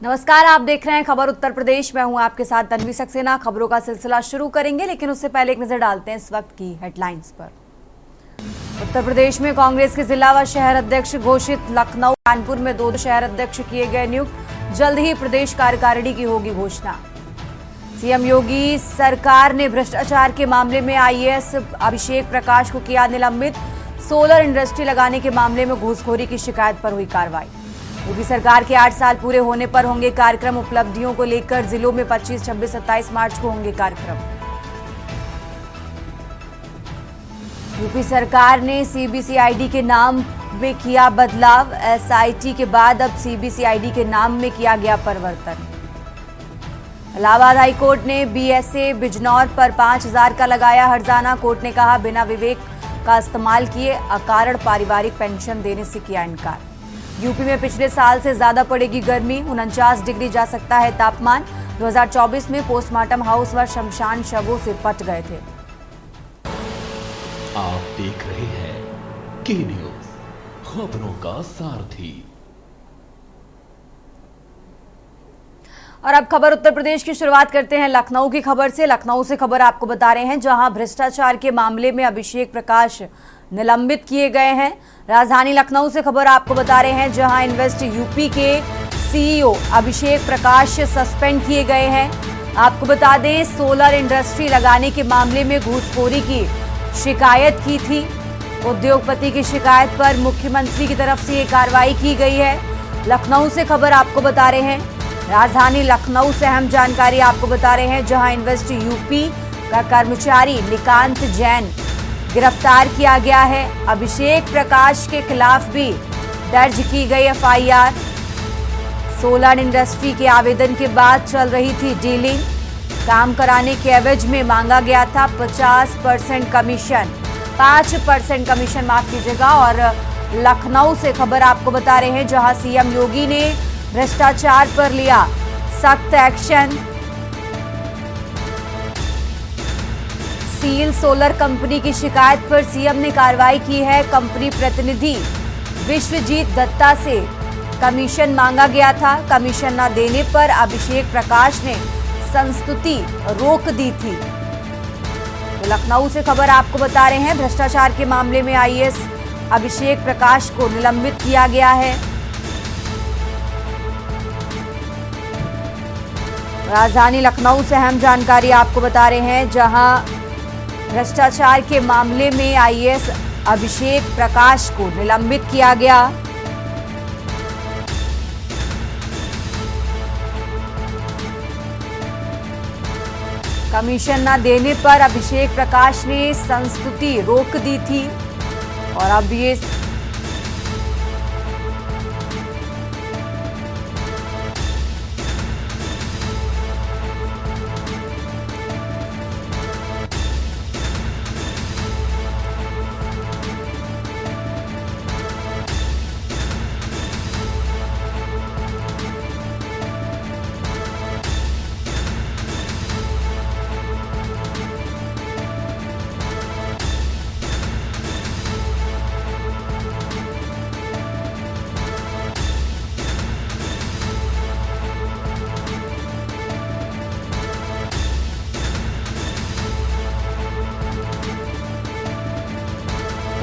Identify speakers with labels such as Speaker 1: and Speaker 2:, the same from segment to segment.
Speaker 1: नमस्कार, आप देख रहे हैं खबर उत्तर प्रदेश। मैं हूं आपके साथ तन्वी सक्सेना। खबरों का सिलसिला शुरू करेंगे, लेकिन उससे पहले एक नजर डालते हैं इस वक्त की हेडलाइंस पर। उत्तर प्रदेश में कांग्रेस के जिला व शहर अध्यक्ष घोषित। लखनऊ, कानपुर में 2 शहर अध्यक्ष किए गए नियुक्त। जल्द ही प्रदेश कार्यकारिणी की होगी घोषणा। सीएम योगी सरकार ने भ्रष्टाचार के मामले में आईएएस अभिषेक प्रकाश को किया निलंबित। सोलर इंडस्ट्री लगाने के मामले में घूसखोरी की शिकायत पर हुई कार्रवाई। योगी सरकार के 8 साल पूरे होने पर होंगे कार्यक्रम। उपलब्धियों को लेकर जिलों में 25, 26, 27 मार्च को होंगे कार्यक्रम। यूपी सरकार ने सीबीसीआईडी के नाम में किया बदलाव। एसआईटी के बाद अब सीबीसीआईडी के नाम में किया गया परिवर्तन। इलाहाबाद हाई कोर्ट ने बीएसए बिजनौर पर 5,000 का लगाया हर्जाना। कोर्ट ने कहा बिना विवेक का इस्तेमाल किए अकारण पारिवारिक पेंशन देने से किया इनकार। यूपी में पिछले साल से ज्यादा पड़ेगी गर्मी। 49 डिग्री जा सकता है तापमान। 2024 में पोस्टमार्टम हाउस व शमशान शवों से पट गए थे।
Speaker 2: आप देख रहे हैं के न्यूज, खबरों का सारथी।
Speaker 1: और अब खबर उत्तर प्रदेश की शुरुआत करते हैं लखनऊ की खबर से। लखनऊ से खबर आपको बता रहे हैं, जहां भ्रष्टाचार के मामले में अभिषेक प्रकाश निलंबित किए गए हैं। राजधानी लखनऊ से खबर आपको बता रहे हैं, जहां इन्वेस्ट यूपी के सीईओ अभिषेक प्रकाश सस्पेंड किए गए हैं। आपको बता दें, सोलर इंडस्ट्री लगाने के मामले में घूसखोरी की शिकायत की थी। उद्योगपति की शिकायत पर मुख्यमंत्री की तरफ से ये कार्रवाई की गई है। लखनऊ से खबर आपको बता रहे हैं, राजधानी लखनऊ से अहम जानकारी आपको बता रहे हैं, जहां इन्वेस्ट यूपी का कर्मचारी निकांत जैन गिरफ्तार किया गया है। अभिषेक प्रकाश के खिलाफ भी दर्ज की गई एफआईआर। सोलर इंडस्ट्री के आवेदन के बाद चल रही थी डीलिंग। काम कराने के एवज में मांगा गया था 50% कमीशन, 5% कमीशन माफ कीजिएगा। और लखनऊ से खबर आपको बता रहे हैं, जहां सीएम योगी ने भ्रष्टाचार पर लिया सख्त एक्शन। सील सोलर कंपनी की शिकायत पर सीएम ने कार्रवाई की है। कंपनी प्रतिनिधि विश्वजीत दत्ता से कमीशन मांगा गया था। कमीशन न देने पर अभिषेक प्रकाश ने संस्तुति रोक दी थी। तो लखनऊ से खबर आपको बता रहे हैं, भ्रष्टाचार के मामले में आईएएस अभिषेक प्रकाश को निलंबित किया गया है। राजधानी लखनऊ से अहम जानकारी आपको बता रहे हैं, जहां भ्रष्टाचार के मामले में आईएएस अभिषेक प्रकाश को निलंबित किया गया। कमीशन न देने पर अभिषेक प्रकाश ने संस्तुति रोक दी थी। और अब ये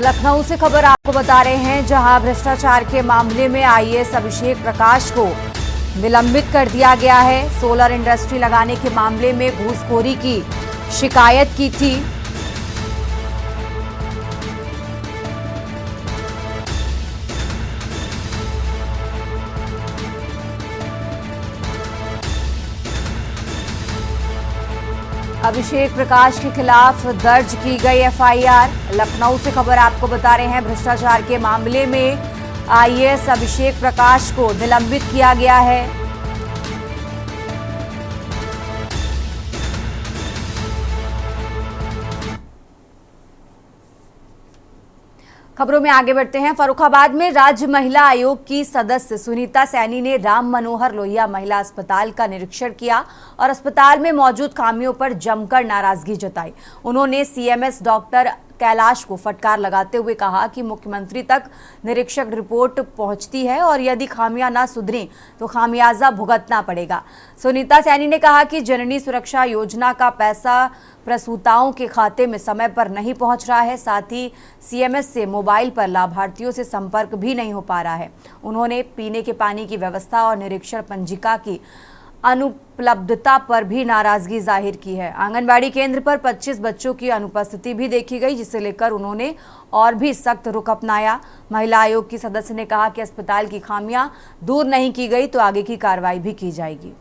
Speaker 1: लखनऊ से खबर आपको बता रहे हैं, जहां भ्रष्टाचार के मामले में आईएएस अभिषेक प्रकाश को निलंबित कर दिया गया है। सोलर इंडस्ट्री लगाने के मामले में घूसखोरी की शिकायत की थी। अभिषेक प्रकाश के खिलाफ दर्ज की गई एफआईआर। लखनऊ से खबर आपको बता रहे हैं, भ्रष्टाचार के मामले में आईएएस अभिषेक प्रकाश को निलंबित किया गया है। खबरों में आगे बढ़ते हैं। फर्रुखाबाद में राज्य महिला आयोग की सदस्य सुनीता सैनी ने राम मनोहर लोहिया महिला अस्पताल का निरीक्षण किया और अस्पताल में मौजूद खामियों पर जमकर नाराजगी जताई। उन्होंने सीएमएस डॉक्टर कैलाश को फटकार लगाते हुए कहा कि मुख्यमंत्री तक निरीक्षक रिपोर्ट पहुंचती है और यदि खामियां ना सुधरें तो खामियाजा भुगतना पड़ेगा। सुनीता सैनी ने कहा कि जननी सुरक्षा योजना का पैसा प्रसूताओं के खाते में समय पर नहीं पहुंच रहा है, साथ ही सीएमएस से मोबाइल पर लाभार्थियों से संपर्क भी नहीं हो पा रहा है। उन्होंने पीने के पानी की व्यवस्था और निरीक्षण पंजिका की अनुपलब्धता पर भी नाराजगी जाहिर की है। आंगनबाड़ी केंद्र पर 25 बच्चों की अनुपस्थिति भी देखी गई, जिसे लेकर उन्होंने और भी सख्त रुख अपनाया। महिला आयोग की सदस्य ने कहा कि अस्पताल की खामियां दूर नहीं की गई तो आगे की कार्रवाई भी की जाएगी।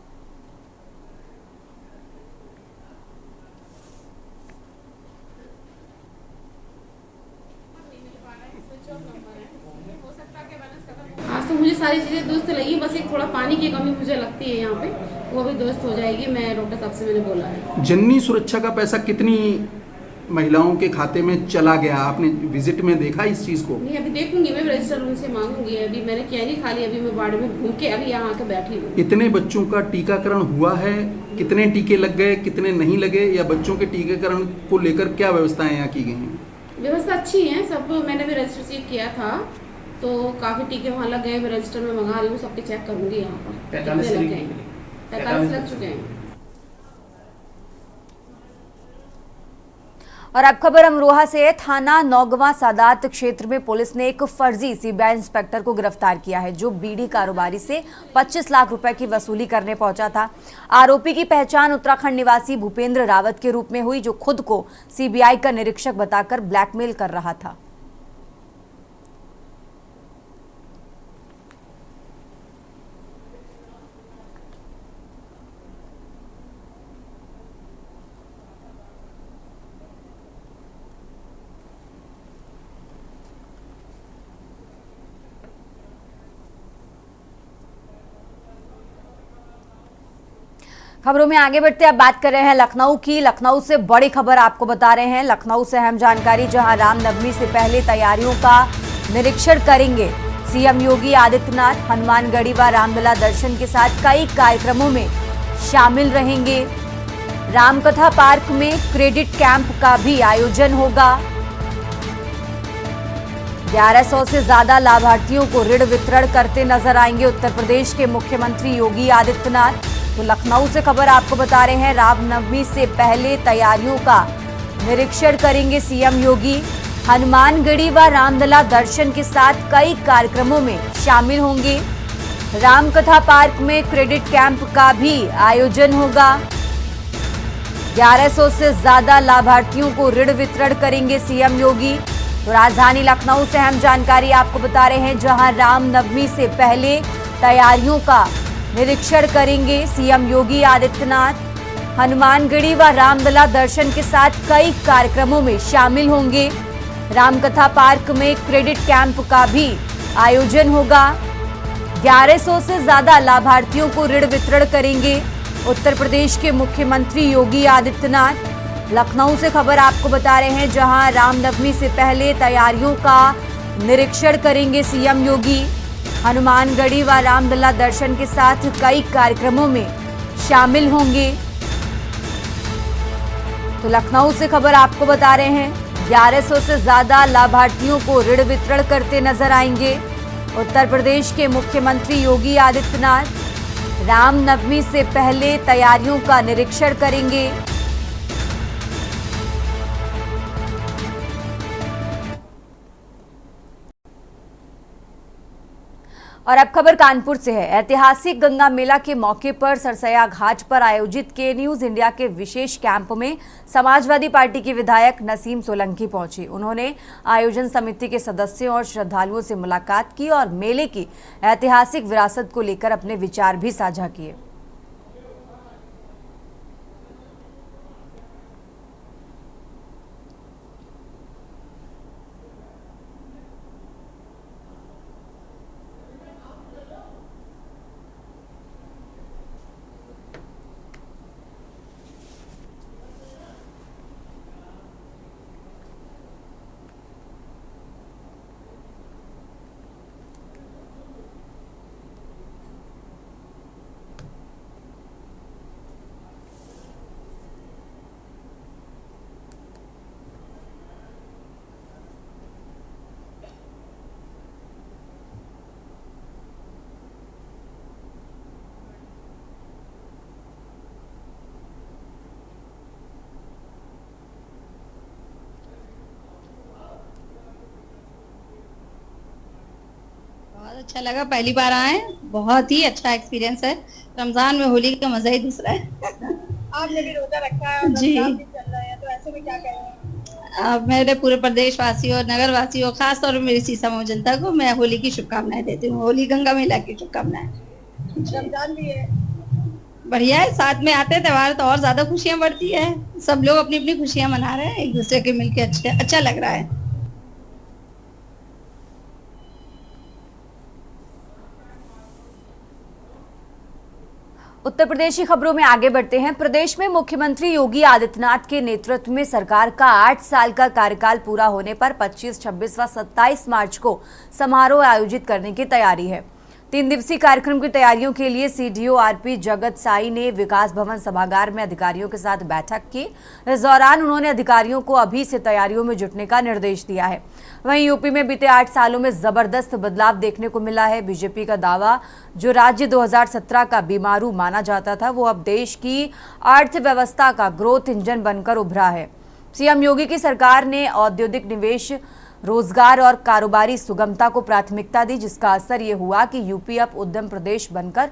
Speaker 3: आज तो मुझे सारी चीज़ें दुरुस्त लगी, बस एक थोड़ा पानी की कमी मुझे लगती है यहाँ पे, वो भी दुरुस्त हो जाएगी। मैं डॉक्टर साहब से मैंने बोला है।
Speaker 4: जननी सुरक्षा का पैसा कितनी महिलाओं के खाते में चला गया, आपने विजिट में देखा इस चीज़ को?
Speaker 3: नहीं, अभी देखूंगी, मैं रजिस्टर उनसे मांगूंगी। अभी मैंने क्या नहीं खाली, अभी मैं वार्ड में घूम के अभी यहाँ आके बैठी हूँ।
Speaker 4: कितने बच्चों का टीकाकरण हुआ है, कितने टीके लग गए, कितने नहीं लगे, या बच्चों के टीकाकरण को लेकर क्या व्यवस्थाएं यहाँ की गई हैं?
Speaker 3: व्यवस्था अच्छी है सब। मैंने भी रजिस्टर चेक किया था तो काफ़ी टीके वहाँ लग गए। मैं रजिस्टर में मंगा रही हूँ, सबके चेक करूँगी। यहाँ पर 45 लग गए, 45 लग चुके हैं।
Speaker 1: और अब खबर अमरोहा से। थाना नौगवा सादात क्षेत्र में पुलिस ने एक फर्जी सीबीआई इंस्पेक्टर को गिरफ्तार किया है, जो बीड़ी कारोबारी से 25 लाख रुपए की वसूली करने पहुंचा था। आरोपी की पहचान उत्तराखंड निवासी भूपेंद्र रावत के रूप में हुई, जो खुद को सीबीआई का निरीक्षक बताकर ब्लैकमेल कर रहा था। खबरों में आगे बढ़ते अब बात कर रहे हैं लखनऊ की। लखनऊ से बड़ी खबर आपको बता रहे हैं। लखनऊ से अहम जानकारी, जहां रामनवमी से पहले तैयारियों का निरीक्षण करेंगे सीएम योगी आदित्यनाथ। हनुमानगढ़ी व रामलला दर्शन के साथ कई कार्यक्रमों में शामिल रहेंगे। रामकथा पार्क में क्रेडिट कैंप का भी आयोजन होगा। 1100 से ज्यादा लाभार्थियों को ऋण वितरण करते नजर आएंगे उत्तर प्रदेश के मुख्यमंत्री योगी आदित्यनाथ। तो लखनऊ से खबर आपको बता रहे हैं, रामनवमी से पहले तैयारियों का निरीक्षण करेंगे सीएम योगी। हनुमानगढ़ी व रामलला दर्शन के साथ कई कार्यक्रमों में शामिल होंगे। रामकथा पार्क में क्रेडिट कैंप का भी आयोजन होगा। 1100 से ज्यादा लाभार्थियों को ऋण वितरण करेंगे सीएम योगी। तो राजधानी लखनऊ से अहम जानकारी आपको बता रहे हैं, जहां रामनवमी से पहले तैयारियों का निरीक्षण करेंगे सीएम योगी आदित्यनाथ। हनुमानगढ़ी व रामलला दर्शन के साथ कई कार्यक्रमों में शामिल होंगे। रामकथा पार्क में क्रेडिट कैंप का भी आयोजन होगा। 1100 से ज्यादा लाभार्थियों को ऋण वितरण करेंगे उत्तर प्रदेश के मुख्यमंत्री योगी आदित्यनाथ। लखनऊ से खबर आपको बता रहे हैं, जहां रामनवमी से पहले तैयारियों का निरीक्षण करेंगे सीएम योगी। हनुमानगढ़ी व रामलला दर्शन के साथ कई कार्यक्रमों में शामिल होंगे। तो लखनऊ से खबर आपको बता रहे हैं, 1100 से ज्यादा लाभार्थियों को ऋण वितरण करते नजर आएंगे उत्तर प्रदेश के मुख्यमंत्री योगी आदित्यनाथ। रामनवमी से पहले तैयारियों का निरीक्षण करेंगे। और अब खबर कानपुर से है। ऐतिहासिक गंगा मेला के मौके पर सरसैया घाट पर आयोजित के न्यूज इंडिया के विशेष कैंप में समाजवादी पार्टी के विधायक नसीम सोलंकी पहुंची। उन्होंने आयोजन समिति के सदस्यों और श्रद्धालुओं से मुलाकात की और मेले की ऐतिहासिक विरासत को लेकर अपने विचार भी साझा किए।
Speaker 5: अच्छा लगा, पहली बार आए, बहुत ही अच्छा एक्सपीरियंस है। रमजान में होली का मजा ही दूसरा है।
Speaker 6: आपने भी रोजा रखा है और
Speaker 5: जी।
Speaker 6: रमजान भी चल रहा है, तो ऐसे में क्या कहेंगे?
Speaker 5: मेरे पूरे प्रदेश वासियों और नगर वासियों, खास तौर पर मेरी सीसामऊ जनता को मैं होली की शुभकामनाएं देती हूँ। होली गंगा मेला की शुभकामनाएं।
Speaker 6: रमजान भी है,
Speaker 5: बढ़िया है, साथ में आते त्योहार तो और ज्यादा खुशियां बढ़ती है। सब लोग अपनी अपनी खुशियां मना रहे हैं, एक दूसरे के मिलके अच्छा लग रहा है।
Speaker 1: उत्तर प्रदेश की खबरों में आगे बढ़ते हैं। प्रदेश में मुख्यमंत्री योगी आदित्यनाथ के नेतृत्व में सरकार का 8 साल का कार्यकाल पूरा होने पर 25, 26 व 27 मार्च को समारोह आयोजित करने की तैयारी है। 3 दिवसीय कार्यक्रम की तैयारियों के लिए सीडीओ आरपी जगत साई ने विकास भवन सभागार में अधिकारियों के साथ बैठक की। इस दौरान उन्होंने अधिकारियों को अभी से तैयारियों में जुटने का निर्देश दिया है। वहीं यूपी में बीते 8 सालों में जबरदस्त बदलाव देखने को मिला है। बीजेपी का दावा, जो राज्य 2017 का बीमारू माना जाता था, वो अब देश की अर्थव्यवस्था का ग्रोथ इंजन बनकर उभरा है। सीएम योगी की सरकार ने औद्योगिक निवेश, रोजगार और कारोबारी सुगमता को प्राथमिकता दी, जिसका असर ये हुआ कि यूपी अब उद्यम प्रदेश बनकर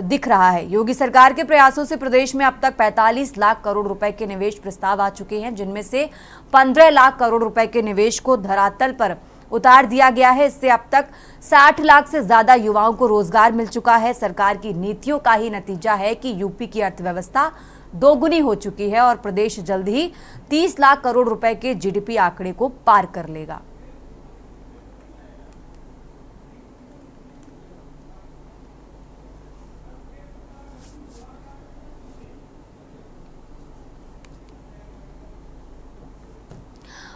Speaker 1: दिख रहा है। योगी सरकार के प्रयासों से प्रदेश में अब तक 45 लाख करोड़ रुपए के निवेश प्रस्ताव आ चुके हैं, जिनमें से 15 लाख करोड़ रुपए के निवेश को धरातल पर उतार दिया गया है। इससे अब तक 60 लाख से ज्यादा युवाओं को रोजगार मिल चुका है। सरकार की नीतियों का ही नतीजा है कि यूपी की अर्थव्यवस्था दोगुनी हो चुकी है और प्रदेश जल्द ही 30 लाख करोड़ रुपए के जीडीपी आंकड़े को पार कर लेगा।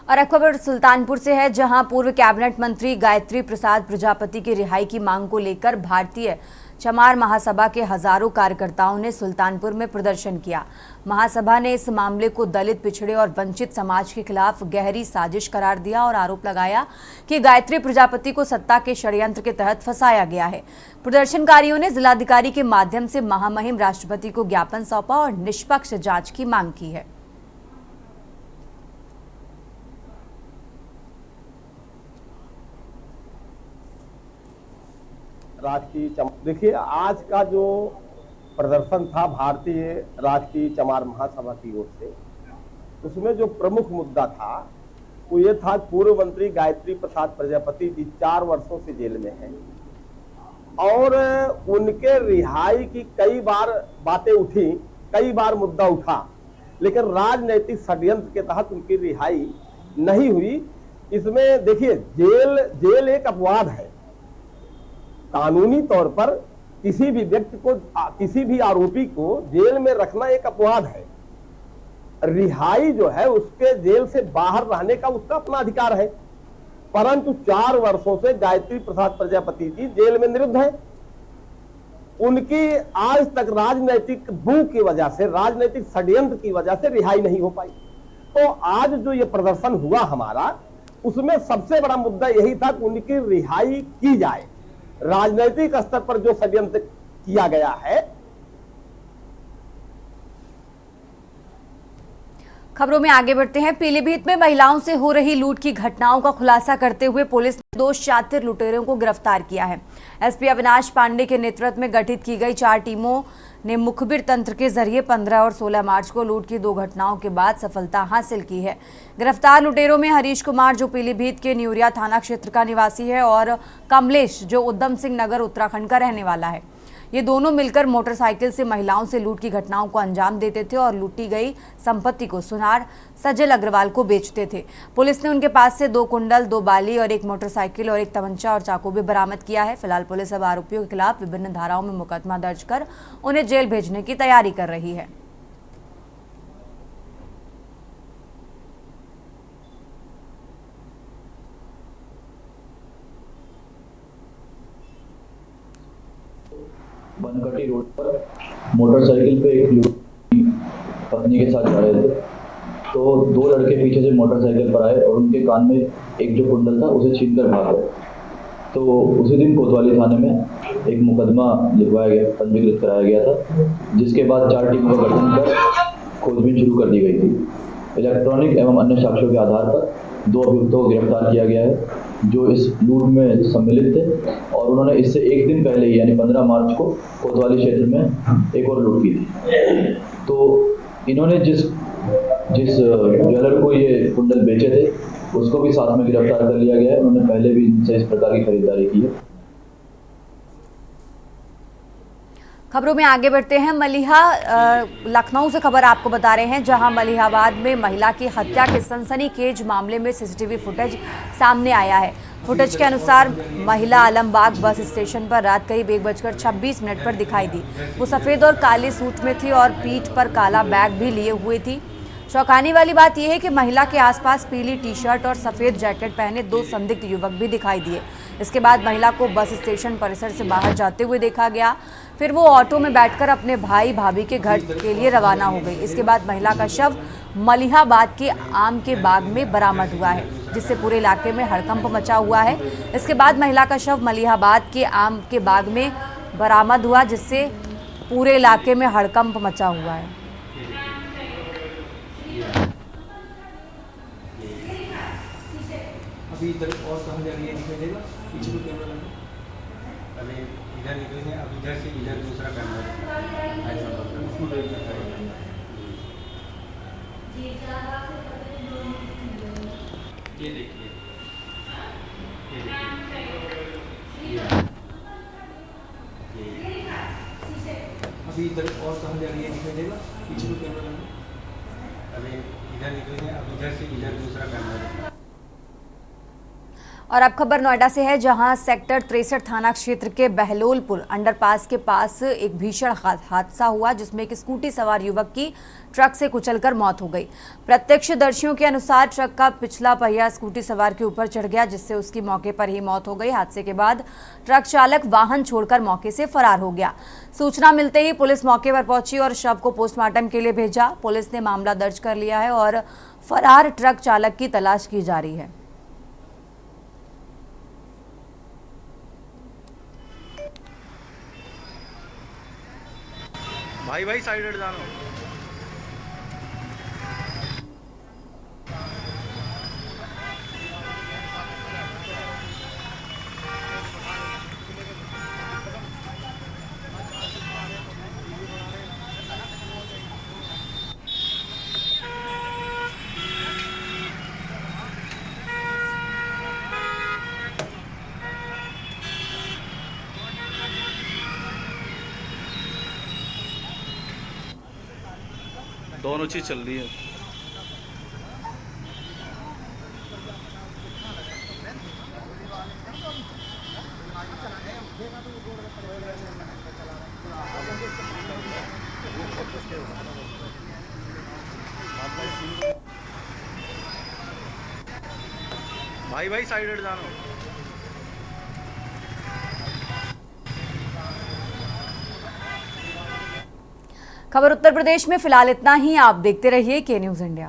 Speaker 1: और अब खबर सुल्तानपुर से है, जहां पूर्व कैबिनेट मंत्री गायत्री प्रसाद प्रजापति की रिहाई की मांग को लेकर भारतीय चमार महासभा के हजारों कार्यकर्ताओं ने सुल्तानपुर में प्रदर्शन किया। महासभा ने इस मामले को दलित, पिछड़े और वंचित समाज के खिलाफ गहरी साजिश करार दिया और आरोप लगाया कि गायत्री प्रजापति को सत्ता के षड्यंत्र के तहत फंसाया गया है। प्रदर्शनकारियों ने जिलाधिकारी के माध्यम से महामहिम राष्ट्रपति को ज्ञापन सौंपा और निष्पक्ष जांच की मांग की है।
Speaker 7: देखिए, आज का जो प्रदर्शन था भारतीय राष्ट्रीय चमार महासभा की ओर से, उसमें जो प्रमुख मुद्दा था वो ये था, पूर्व मंत्री गायत्री प्रसाद प्रजापति जी 4 वर्षों से जेल में हैं और उनके रिहाई की कई बार बातें उठी, कई बार मुद्दा उठा, लेकिन राजनीतिक षड्यंत्र के तहत उनकी रिहाई नहीं हुई। इसमें देखिए, जेल एक अपवाद है। कानूनी तौर पर किसी भी व्यक्ति को, किसी भी आरोपी को जेल में रखना एक अपवाद है। रिहाई जो है उसके जेल से बाहर रहने का उसका अपना अधिकार है, परंतु 4 वर्षों से गायत्री प्रसाद प्रजापति जी जेल में निरुद्ध हैं। उनकी आज तक राजनीतिक बू की वजह से, राजनीतिक षड्यंत्र की वजह से रिहाई नहीं हो पाई। तो आज जो ये प्रदर्शन हुआ हमारा, उसमें सबसे बड़ा मुद्दा यही था कि उनकी रिहाई की जाए। राजनीतिक स्तर पर जो षड्यंत्र किया गया है।
Speaker 1: खबरों में आगे बढ़ते हैं। पीलीभीत में महिलाओं से हो रही लूट की घटनाओं का खुलासा करते हुए पुलिस ने 2 शातिर लुटेरों को गिरफ्तार किया है। एसपी अविनाश पांडे के नेतृत्व में गठित की गई 4 टीमों ने मुखबिर तंत्र के जरिए 15 और 16 मार्च को लूट की 2 घटनाओं के बाद सफलता हासिल की है। गिरफ्तार लुटेरों में हरीश कुमार, जो पीलीभीत के न्यूरिया थाना क्षेत्र का निवासी है, और कमलेश, जो उधम सिंह नगर उत्तराखंड का रहने वाला है। ये दोनों मिलकर मोटरसाइकिल से महिलाओं से लूट की घटनाओं को अंजाम देते थे और लूटी गई संपत्ति को सुनार सजल अग्रवाल को बेचते थे। पुलिस ने उनके पास से 2 कुंडल, 2 बाली और 1 मोटरसाइकिल और 1 तमंचा और चाकू भी बरामद किया है। फिलहाल पुलिस अब आरोपियों के खिलाफ विभिन्न धाराओं में मुकदमा दर्ज कर उन्हें जेल भेजने की तैयारी कर रही है।
Speaker 8: बनकटी रोड पर मोटरसाइकिल पे एक युवती पत्नी के साथ जा रहे थे, तो 2 लड़के पीछे से मोटरसाइकिल पर आए और उनके कान में एक जो कुंडल था उसे छीनकर भाग गए। तो उसी दिन कोतवाली थाने में एक मुकदमा लिखवाया गया, पंजीकृत कराया गया था, जिसके बाद 4 टीमों का गठन कर खोजबीन शुरू कर दी गई थी। इलेक्ट्रॉनिक एवं अन्य साक्ष्यों के आधार पर 2 अभियुक्तों को गिरफ्तार किया गया है। जो इस लूट में सम्मिलित थे और उन्होंने इससे एक दिन पहले ही यानी 15 मार्च को कोतवाली क्षेत्र में एक और लूट की थी। तो इन्होंने जिस ज्वेलर को ये कुंडल बेचे थे उसको भी साथ में गिरफ्तार कर लिया गया है। उन्होंने पहले भी इनसे इस प्रकार की खरीदारी की है।
Speaker 1: खबरों में आगे बढ़ते हैं। मलिहा लखनऊ से खबर आपको बता रहे हैं, जहां मलिहाबाद में महिला की हत्या के सनसनीखेज मामले में सीसीटीवी फुटेज सामने आया है। फुटेज के अनुसार महिला आलमबाग बस स्टेशन पर रात करीब 1:26 पर दिखाई दी। वो सफ़ेद और काले सूट में थी और पीठ पर काला बैग भी लिए हुए थी। चौंकाने वाली बात यह है कि महिला के आसपास पीली टी-शर्ट और सफ़ेद जैकेट पहने 2 संदिग्ध युवक भी दिखाई दिए। इसके बाद महिला को बस स्टेशन परिसर से बाहर जाते हुए देखा गया। फिर वो ऑटो में बैठकर अपने भाई भाभी के घर के लिए रवाना हो गई। इसके बाद महिला का शव मलिहाबाद के आम के बाग में बरामद हुआ है, जिससे पूरे इलाके में हड़कंप मचा हुआ है। इसके बाद महिला का शव मलिहाबाद के आम के बाग में बरामद हुआ, जिससे पूरे इलाके में हड़कंप मचा हुआ है।
Speaker 9: अभी इधर और कहाँ जा रही है दिखाई देगा? पीछे को कैमरा लगा।
Speaker 10: अभी इधर निकलेंगे, अब इधर से इधर दूसरा कैमरा ऐसा उसको देख सकते हैं। ये देखिए, ये देखिए,
Speaker 9: अभी इधर और कहाँ जा रही है दिखाई देगा? पीछे को कैमरा लगा।
Speaker 10: अभी इधर निकलेंगे, अब इधर से इधर दूसरा कैमरा।
Speaker 1: और अब खबर नोएडा से है, जहां सेक्टर 63 थाना क्षेत्र के बहलोलपुर अंडरपास के पास एक भीषण हादसा हुआ, जिसमें एक स्कूटी सवार युवक की ट्रक से कुचलकर मौत हो गई। प्रत्यक्षदर्शियों के अनुसार ट्रक का पिछला पहिया स्कूटी सवार के ऊपर चढ़ गया, जिससे उसकी मौके पर ही मौत हो गई। हादसे के बाद ट्रक चालक वाहन छोड़कर मौके से फरार हो गया। सूचना मिलते ही पुलिस मौके पर पहुंची और शव को पोस्टमार्टम के लिए भेजा। पुलिस ने मामला दर्ज कर लिया है और फरार ट्रक चालक की तलाश की जा रही है।
Speaker 9: भाई भाई साइड हट जाना। दोनों चीज चल रही है। भाई भाई साइड हट जाना।
Speaker 1: खबर उत्तर प्रदेश में फिलहाल इतना ही। आप देखते रहिए के न्यूज़ इंडिया।